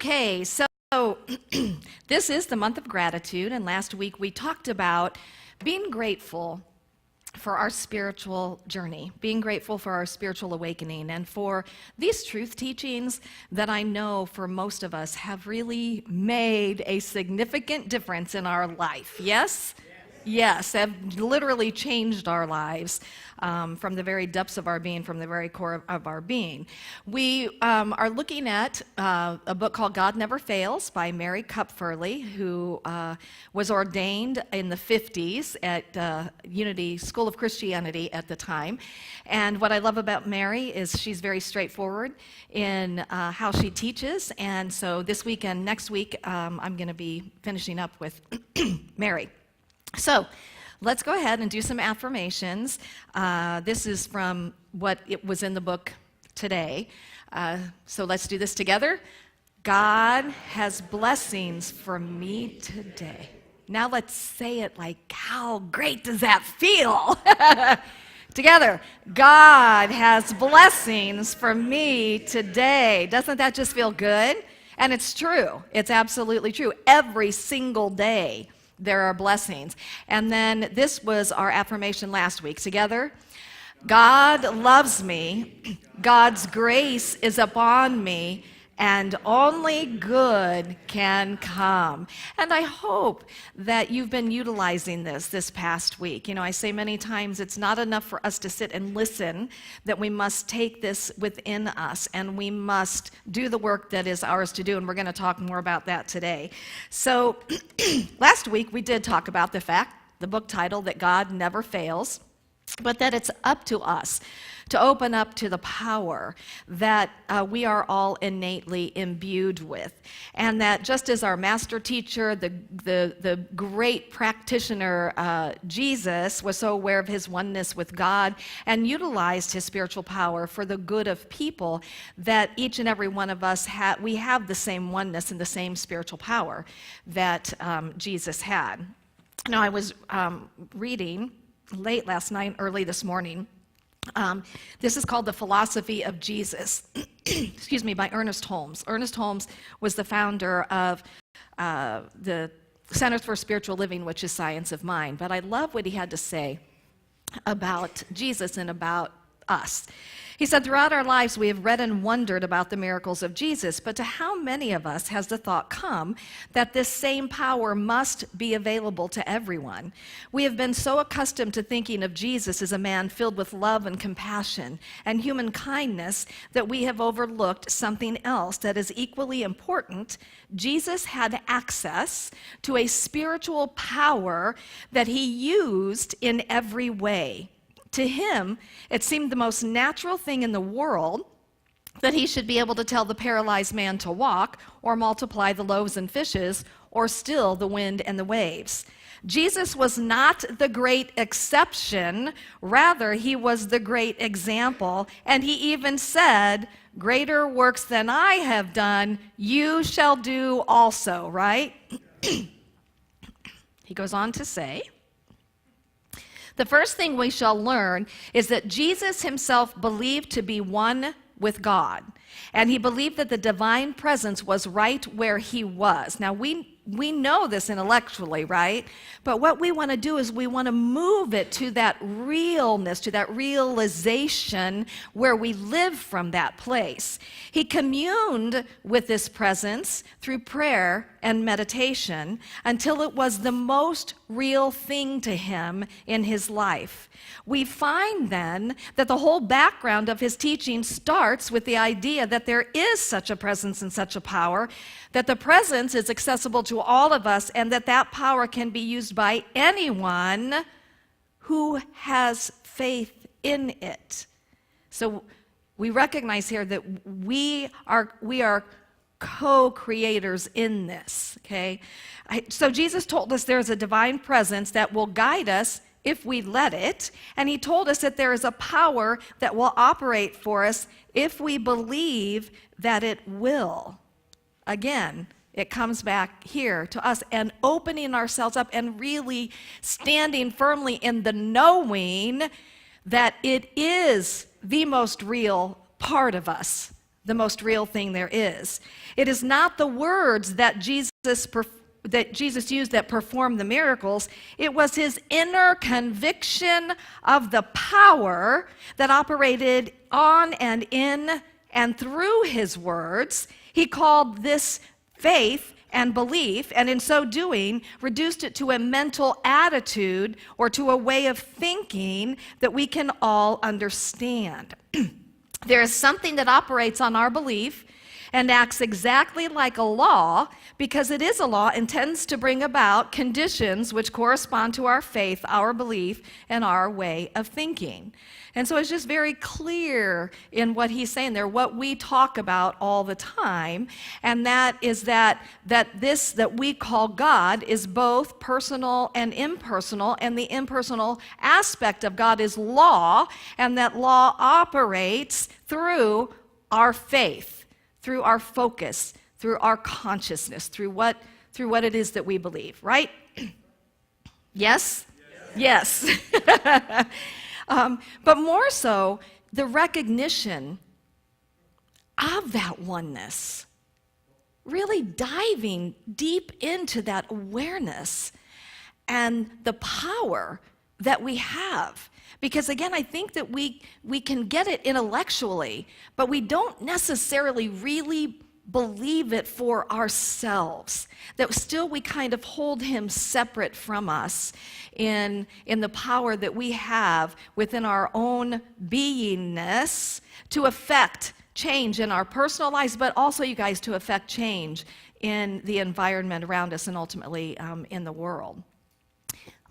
Okay, so this is the month of gratitude, and last week we talked about being grateful for our spiritual journey, being grateful for our spiritual awakening, and for these truth teachings that I know for most of us have really made a significant difference in our life. Yes? Yes, have literally changed our lives from the very depths of our being, from the very core of our being. We are looking at a book called God Never Fails by Mary Kupferle, who was ordained in the 50s at Unity School of Christianity at the time. And what I love about Mary is she's very straightforward in how she teaches. And so this week and next week, I'm going to be finishing up with Mary. So let's go ahead and do some affirmations. This is from what it was in the book today. So let's do this together. God has blessings for me today. Now let's say it like, how great does that feel? Together. God has blessings for me today. Doesn't that just feel good? And it's true. It's absolutely true. Every single day there are blessings. And then this was our affirmation last week. Together, God loves me, God's grace is upon me, and only good can come. And I hope that you've been utilizing this past week. You know, I say many times it's not enough for us to sit and listen, that we must take this within us and we must do the work that is ours to do, and we're going to talk more about that today. So last week we did talk about the book title, that God never fails, but that it's up to us to open up to the power that we are all innately imbued with. And that just as our master teacher, the great practitioner, Jesus, was so aware of his oneness with God and utilized his spiritual power for the good of people, that each and every one of us, we have the same oneness and the same spiritual power that Jesus had. Now, I was reading late last night, early this morning. This is called The Philosophy of Jesus, excuse me, by Ernest Holmes. Ernest Holmes was the founder of the Centers for Spiritual Living, which is Science of Mind. But I love what he had to say about Jesus and about us. He said, throughout our lives, we have read and wondered about the miracles of Jesus, but to how many of us has the thought come that this same power must be available to everyone? We have been so accustomed to thinking of Jesus as a man filled with love and compassion and human kindness that we have overlooked something else that is equally important. Jesus had access to a spiritual power that he used in every way. To him, it seemed the most natural thing in the world that he should be able to tell the paralyzed man to walk, or multiply the loaves and fishes, or still the wind and the waves. Jesus was not the great exception, rather he was the great example, and he even said, greater works than I have done, you shall do also, right? He goes on to say, the first thing we shall learn is that Jesus himself believed to be one with God, and he believed that the divine presence was right where he was. Now, we know this intellectually, right? But what we want to do is we want to move it to that realness, to that realization where we live from that place. He communed with this presence through prayer and meditation until it was the most real thing to him in his life. We find then that the whole background of his teaching starts with the idea that there is such a presence and such a power, that the presence is accessible to all of us, and that that power can be used by anyone who has faith in it. So we recognize here that we are co-creators in this, okay? So Jesus told us there's a divine presence that will guide us if we let it, and he told us that there is a power that will operate for us if we believe that it will. Again, it comes back here to us and opening ourselves up and really standing firmly in the knowing that it is the most real part of us. the most real thing there is. It is not the words that Jesus used that performed the miracles. It was his inner conviction of the power that operated on and in and through his words. He called this faith and belief, and in so doing, reduced it to a mental attitude or to a way of thinking that we can all understand. There is something that operates on our belief and acts exactly like a law, because it is a law and tends to bring about conditions which correspond to our faith, our belief, and our way of thinking. And so it's just very clear in what he's saying there, what we talk about all the time, and that is that this that we call God is both personal and impersonal, and the impersonal aspect of God is law, and that law operates through our faith, through our focus, through our consciousness, through what it is that we believe, right? Yes? Yes. But more so, the recognition of that oneness, really diving deep into that awareness and the power that we have. Because again, I think that we can get it intellectually, but we don't necessarily really believe it for ourselves. That still we kind of hold him separate from us in the power that we have within our own beingness to affect change in our personal lives, but also, you guys, to affect change in the environment around us and ultimately in the world.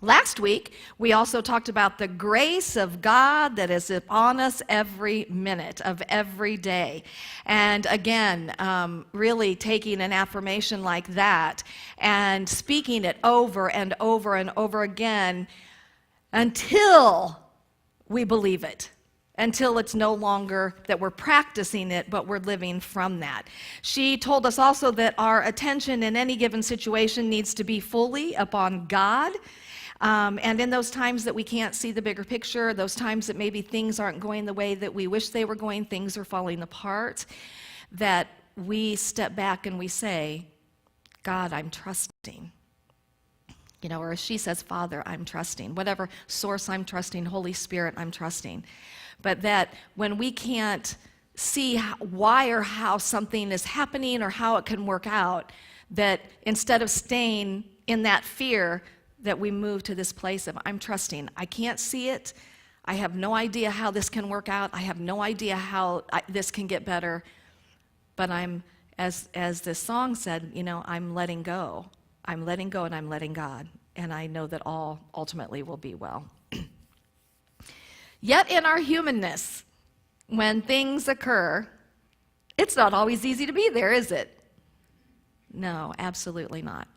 Last week, we also talked about the grace of God that is upon us every minute of every day. And again, really taking an affirmation like that and speaking it over and over and over again until we believe it, until it's no longer that we're practicing it, but we're living from that. She told us also that our attention in any given situation needs to be fully upon God. And in those times that we can't see the bigger picture, those times that maybe things aren't going the way that we wish they were going, things are falling apart, that we step back and we say, God, I'm trusting. You know, or as she says, Father, I'm trusting. Whatever source I'm trusting, Holy Spirit, I'm trusting. But that when we can't see why or how something is happening or how it can work out, that instead of staying in that fear, that we move to this place of, I'm trusting. I can't see it. I have no idea how this can work out. I have no idea how this can get better. But I'm, as the song said, you know, I'm letting go. I'm letting go and I'm letting God. And I know that all ultimately will be well. Yet in our humanness, when things occur, it's not always easy to be there, is it? No, absolutely not.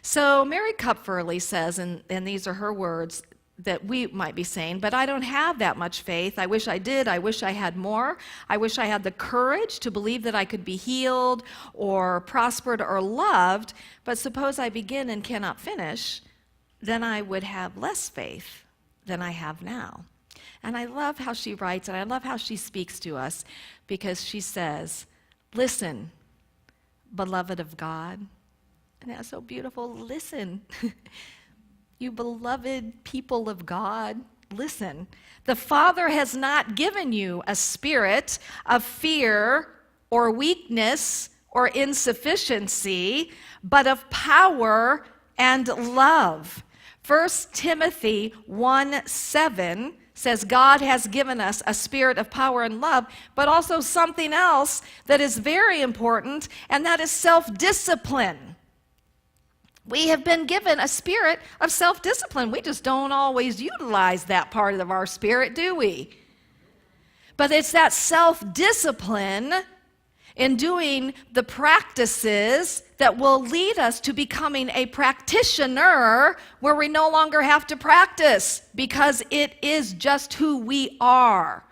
So Mary Kupferle says, and these are her words that we might be saying, but I don't have that much faith. I wish I did. I wish I had more. I wish I had the courage to believe that I could be healed or prospered or loved, but suppose I begin and cannot finish, then I would have less faith than I have now. And I love how she writes, and I love how she speaks to us, because she says, listen, beloved of God. And that's so beautiful. Listen, you beloved people of God, listen. The Father has not given you a spirit of fear or weakness or insufficiency, but of power and love. 1 Timothy 1:7 says God has given us a spirit of power and love, but also something else that is very important, and that is self-discipline. We have been given a spirit of self-discipline. We just don't always utilize that part of our spirit, do we? But it's that self-discipline in doing the practices that will lead us to becoming a practitioner where we no longer have to practice because it is just who we are.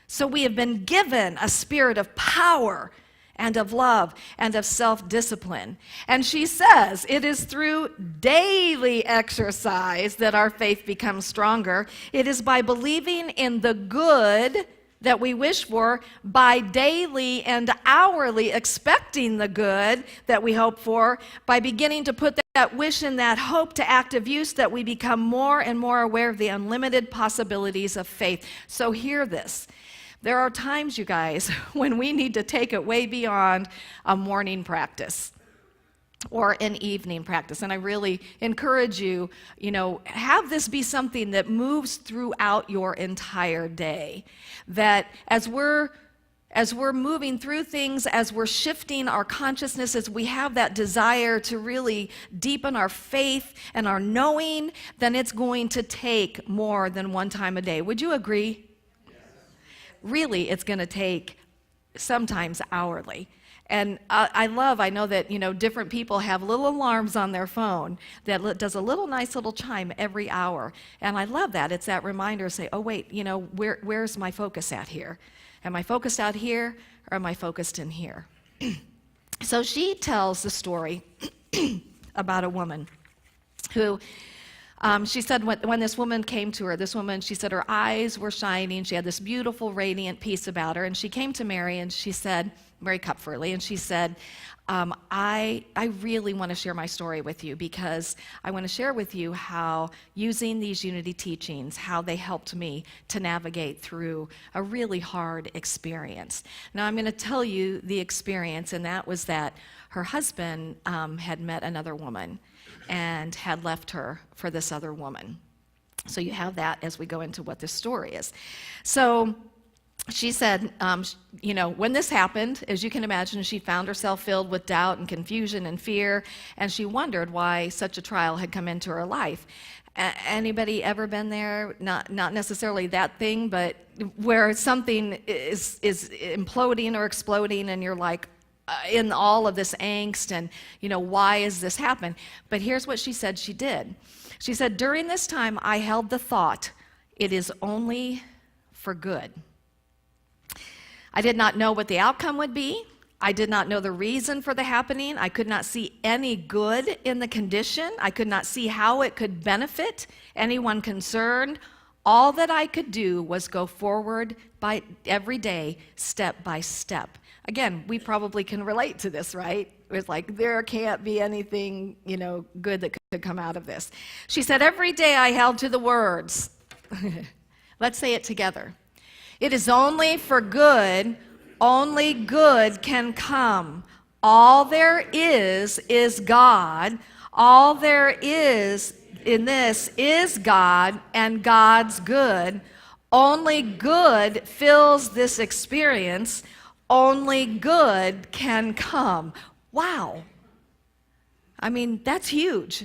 So we have been given a spirit of power and of love, and of self-discipline. And she says, it is through daily exercise that our faith becomes stronger. It is by believing in the good that we wish for by daily and hourly expecting the good that we hope for, by beginning to put that wish and that hope to active use, that we become more and more aware of the unlimited possibilities of faith. So hear this. There are times, you guys, when we need to take it way beyond a morning practice or an evening practice. And I really encourage you, have this be something that moves throughout your entire day. That as we're moving through things, as we're shifting our consciousness, as we have that desire to really deepen our faith and our knowing, then it's going to take more than one time a day. Would you agree? Yes. Really, it's going to take sometimes hourly. And I know that, different people have little alarms on their phone that does a nice little chime every hour. And I love that. It's that reminder to say, oh, wait, where's my focus at here? Am I focused out here, or am I focused in here? So she tells the story about a woman who, she said when this woman came to her, she said her eyes were shining. She had this beautiful, radiant peace about her. And she came to Mary, and she said, Mary Kupferle, and she said, I really want to share my story with you, because I want to share with you how using these Unity teachings, how they helped me to navigate through a really hard experience. Now I'm going to tell you the experience, and that was that her husband had met another woman and had left her for this other woman. So you have that as we go into what this story is. So she said, when this happened, as you can imagine, she found herself filled with doubt and confusion and fear, and she wondered why such a trial had come into her life. Anybody ever been there? Not necessarily that thing, but where something is imploding or exploding, and you're like, in all of this angst, and why is this happen? But here's what she said she did. She said, during this time I held the thought, it is only for good. I did not know what the outcome would be. I did not know the reason for the happening. I could not see any good in the condition. I could not see how it could benefit anyone concerned. All that I could do was go forward by every day, step by step. Again, we probably can relate to this, right? It's like, there can't be anything, good that could come out of this. She said, every day I held to the words. Let's say it together. It is only for good, only good can come. All there is God. All there is in this is God, and God's good. Only good fills this experience. Only good can come. Wow. I mean, that's huge.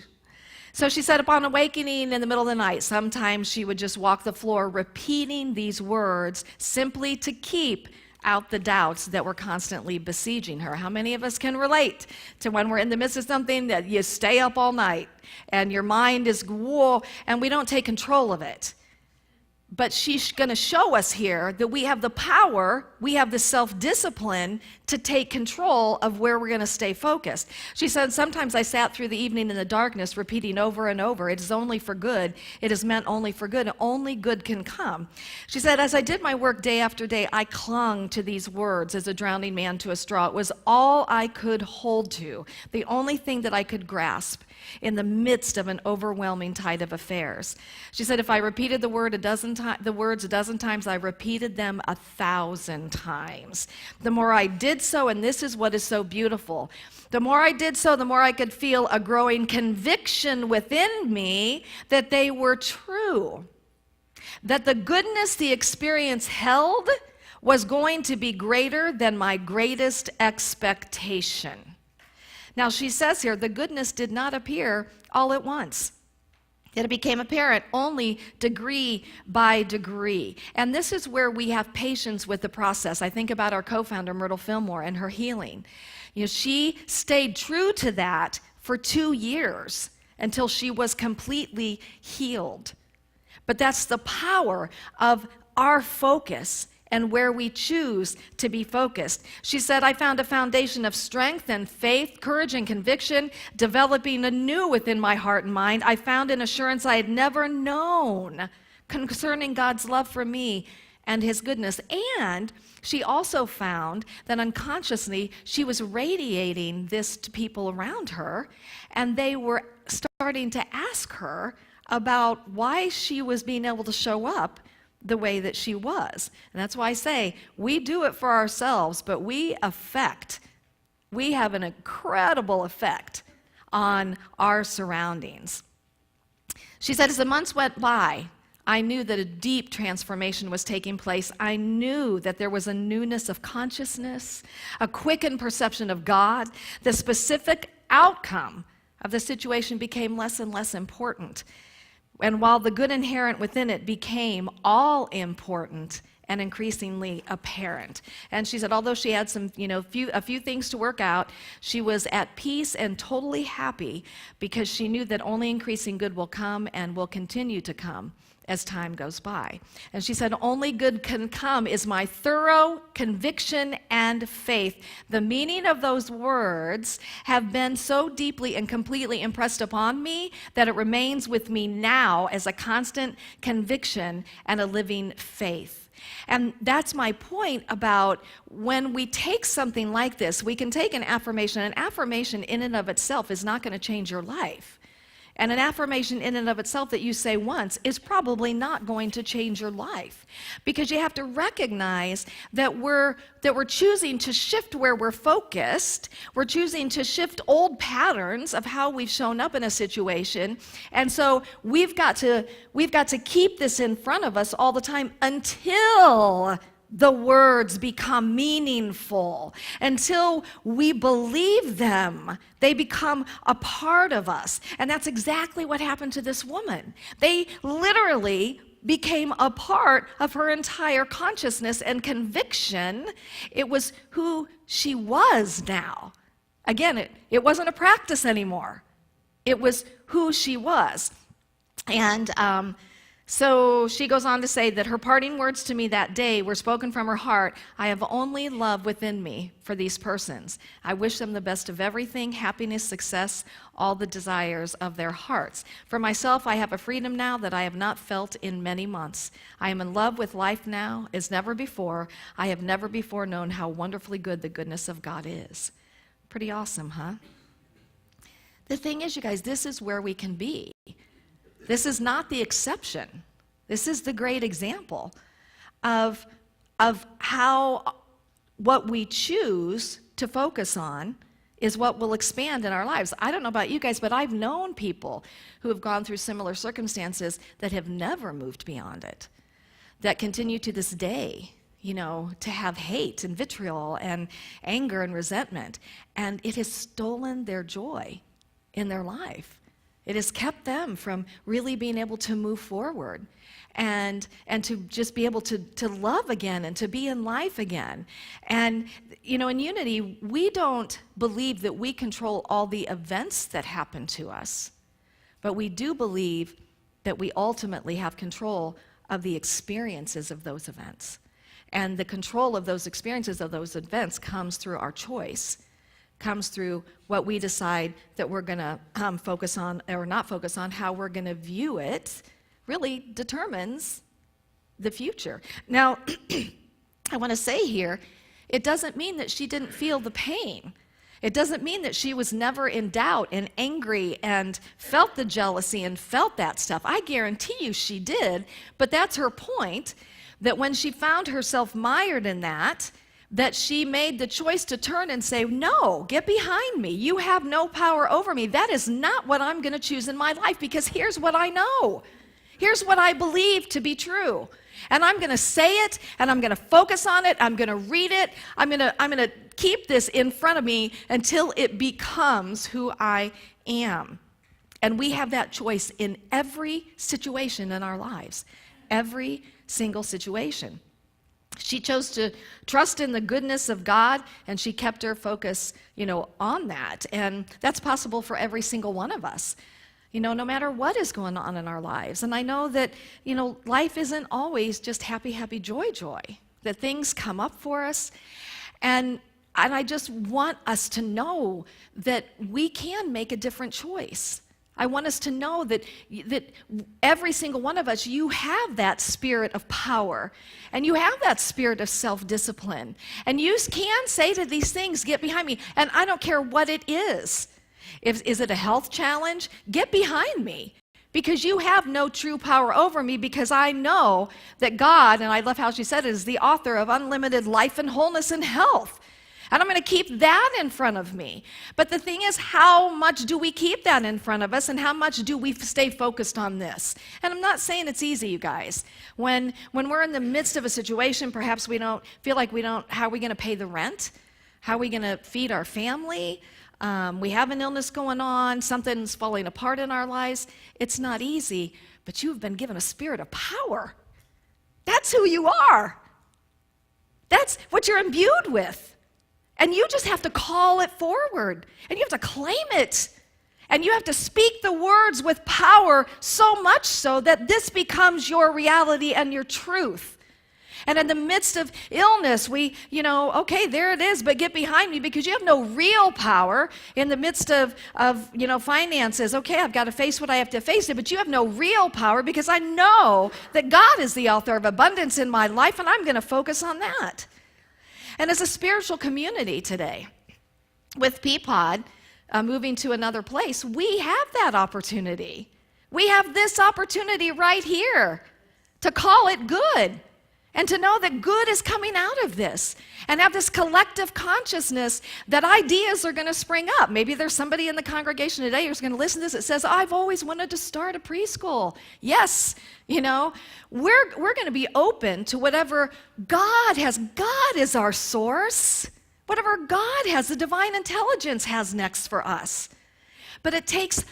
So she said, upon awakening in the middle of the night, sometimes she would just walk the floor repeating these words simply to keep out the doubts that were constantly besieging her. How many of us can relate to when we're in the midst of something that you stay up all night and your mind is, whoa, and we don't take control of it? But she's going to show us here that we have the power, we have the self-discipline to take control of where we're going to stay focused. She said, sometimes I sat through the evening in the darkness repeating over and over, it is only for good, it is meant only for good, only good can come. She said, as I did my work day after day, I clung to these words as a drowning man to a straw. It was all I could hold to, the only thing that I could grasp in the midst of an overwhelming tide of affairs. She said, if I repeated the words a dozen times, I repeated them 1,000 times. The more I did so, and this is what is so beautiful, the more I did so, the more I could feel a growing conviction within me that they were true, that the goodness the experience held was going to be greater than my greatest expectation. Now, she says here, the goodness did not appear all at once. It became apparent only degree by degree. And this is where we have patience with the process. I think about our co-founder, Myrtle Fillmore, and her healing. She stayed true to that for 2 years until she was completely healed. But that's the power of our focus and where we choose to be focused. She said, I found a foundation of strength and faith, courage and conviction, developing anew within my heart and mind. I found an assurance I had never known concerning God's love for me and his goodness. And she also found that unconsciously she was radiating this to people around her, and they were starting to ask her about why she was being able to show up the way that she was. And that's why I say we do it for ourselves, but we have an incredible effect on our surroundings. She said, as the months went by, I knew that a deep transformation was taking place. I knew that there was a newness of consciousness, a quickened perception of God. The specific outcome of the situation became less and less important. And while the good inherent within it became all important and increasingly apparent. And she said, although she had some, a few things to work out, she was at peace and totally happy because she knew that only increasing good will come and will continue to come as time goes by. And she said, only good can come is my thorough conviction and faith. The meaning of those words have been so deeply and completely impressed upon me that it remains with me now as a constant conviction and a living faith. And that's my point about when we take something like this, we can take an affirmation. An affirmation in and of itself is not going to change your life. And an affirmation in and of itself that you say once is probably not going to change your life, because you have to recognize that we're choosing to shift where we're focused. We're choosing to shift old patterns of how we've shown up in a situation. And so we've got to keep this in front of us all the time until the words become meaningful, until we believe them. They become a part of us. And that's exactly what happened to this woman. They literally became a part of her entire consciousness and conviction. It was who she was now. Again, it wasn't a practice anymore. It was who she was. And so she goes on to say that her parting words to me that day were spoken from her heart. I have only love within me for these persons. I wish them the best of everything, happiness, success, all the desires of their hearts. For myself, I have a freedom now that I have not felt in many months. I am in love with life now as never before. I have never before known how wonderfully good the goodness of God is. Pretty awesome, huh? The thing is, you guys, this is where we can be. This is not the exception. This is the great example of how what we choose to focus on is what will expand in our lives. I don't know about you guys, but I've known people who have gone through similar circumstances that have never moved beyond it, that continue to this day, to have hate and vitriol and anger and resentment, and it has stolen their joy in their life. It has kept them from really being able to move forward and to just be able to love again and to be in life again. And, in Unity, we don't believe that we control all the events that happen to us, but we do believe that we ultimately have control of the experiences of those events. And the control of those experiences of those events comes through our choice. Comes through what we decide that we're going to focus on or not focus on. How we're going to view it really determines the future. Now, I want to say here, it doesn't mean that she didn't feel the pain. It doesn't mean that she was never in doubt and angry and felt the jealousy and felt that stuff. I guarantee you she did, but that's her point, that when she found herself mired in that she made the choice to turn and say, no, get behind me. You have no power over me. That is not what I'm going to choose in my life, because here's what I know. Here's what I believe to be true. And I'm going to say it, and I'm going to focus on it. I'm going to read it. I'm going to keep this in front of me until it becomes who I am. And we have that choice in every situation in our lives, every single situation. She chose to trust in the goodness of God, and she kept her focus, on that. And that's possible for every single one of us, no matter what is going on in our lives. And I know that, life isn't always just happy, happy, joy, joy, that things come up for us. And I just want us to know that we can make a different choice. I want us to know that every single one of us, you have that spirit of power, and you have that spirit of self-discipline. And you can say to these things, get behind me. And I don't care what it is. Is it a health challenge? Get behind me. Because you have no true power over me, because I know that God, and I love how she said it, is the author of unlimited life and wholeness and health. And I'm going to keep that in front of me. But the thing is, how much do we keep that in front of us, and how much do we stay focused on this? And I'm not saying it's easy, you guys. When we're in the midst of a situation, perhaps we don't feel like how are we going to pay the rent? How are we going to feed our family? We have an illness going on, something's falling apart in our lives. It's not easy, but you've been given a spirit of power. That's who you are. That's what you're imbued with. And you just have to call it forward, and you have to claim it. And you have to speak the words with power, so much so that this becomes your reality and your truth. And in the midst of illness, okay, there it is, but get behind me, because you have no real power. In the midst of finances, okay, I've got to face what I have to face, but you have no real power, because I know that God is the author of abundance in my life, and I'm going to focus on that. And as a spiritual community today, with Peapod moving to another place, we have that opportunity. We have this opportunity right here to call it good, and to know that good is coming out of this, and have this collective consciousness that ideas are going to spring up. Maybe there's somebody in the congregation today who's going to listen to this that says, I've always wanted to start a preschool. Yes, we're going to be open to whatever God has. God is our source. Whatever God has, the divine intelligence has next for us. But it takes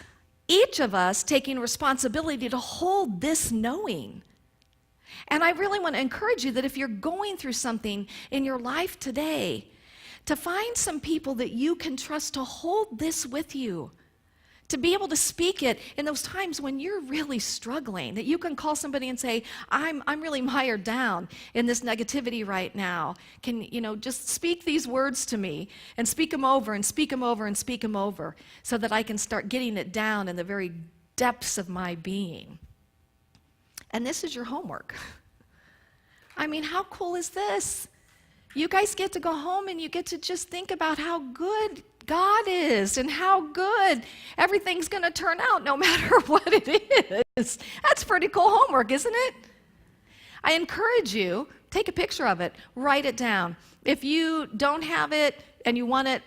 each of us taking responsibility to hold this knowing. And I really want to encourage you that if you're going through something in your life today, to find some people that you can trust to hold this with you, to be able to speak it in those times when you're really struggling, that you can call somebody and say, I'm really mired down in this negativity right now. Can just speak these words to me, and speak them over and speak them over and speak them over, so that I can start getting it down in the very depths of my being. And this is your homework. I mean, how cool is this? You guys get to go home and you get to just think about how good God is, and how good everything's going to turn out no matter what it is. That's pretty cool homework, isn't it? I encourage you, take a picture of it, write it down. If you don't have it and you want it,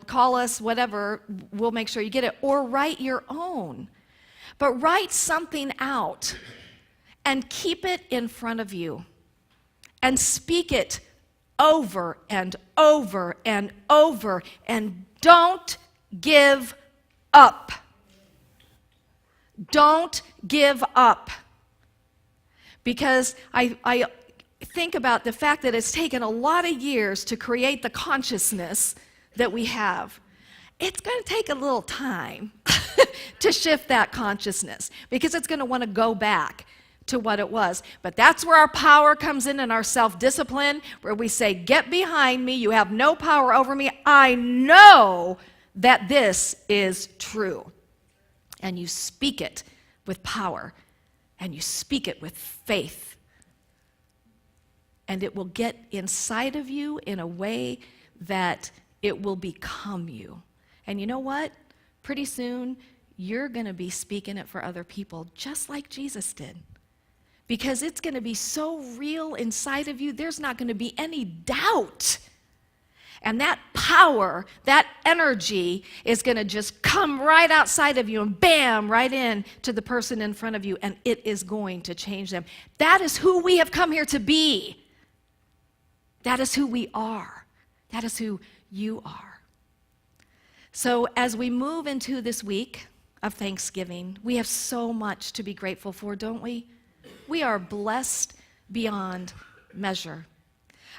call us, whatever, we'll make sure you get it. Or write your own. But write something out and keep it in front of you, and speak it over and over and over, and don't give up. Don't give up. Because I think about the fact that it's taken a lot of years to create the consciousness that we have. It's going to take a little time to shift that consciousness, because it's going to want to go back to what it was. But that's where our power comes in our self-discipline, where we say, get behind me, you have no power over me, I know that this is true. And you speak it with power, and you speak it with faith. And it will get inside of you in a way that it will become you. And you know what? Pretty soon, you're going to be speaking it for other people, just like Jesus did. Because it's going to be so real inside of you, there's not going to be any doubt. And that power, that energy is going to just come right outside of you and bam, right in to the person in front of you, and it is going to change them. That is who we have come here to be. That is who we are. That is who you are. So as we move into this week of Thanksgiving, we have so much to be grateful for, don't we? We are blessed beyond measure.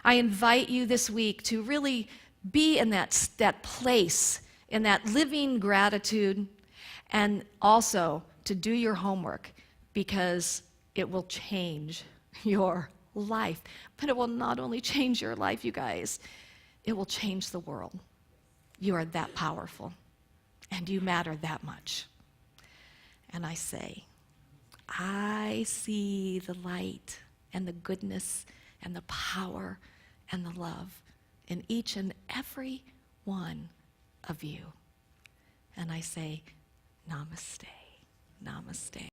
I invite you this week to really be in that place, in that living gratitude, and also to do your homework, because it will change your life. But it will not only change your life, you guys, it will change the world. You are that powerful, and you matter that much. and I say, I see the light and the goodness and the power and the love in each and every one of you. And I say, namaste, namaste.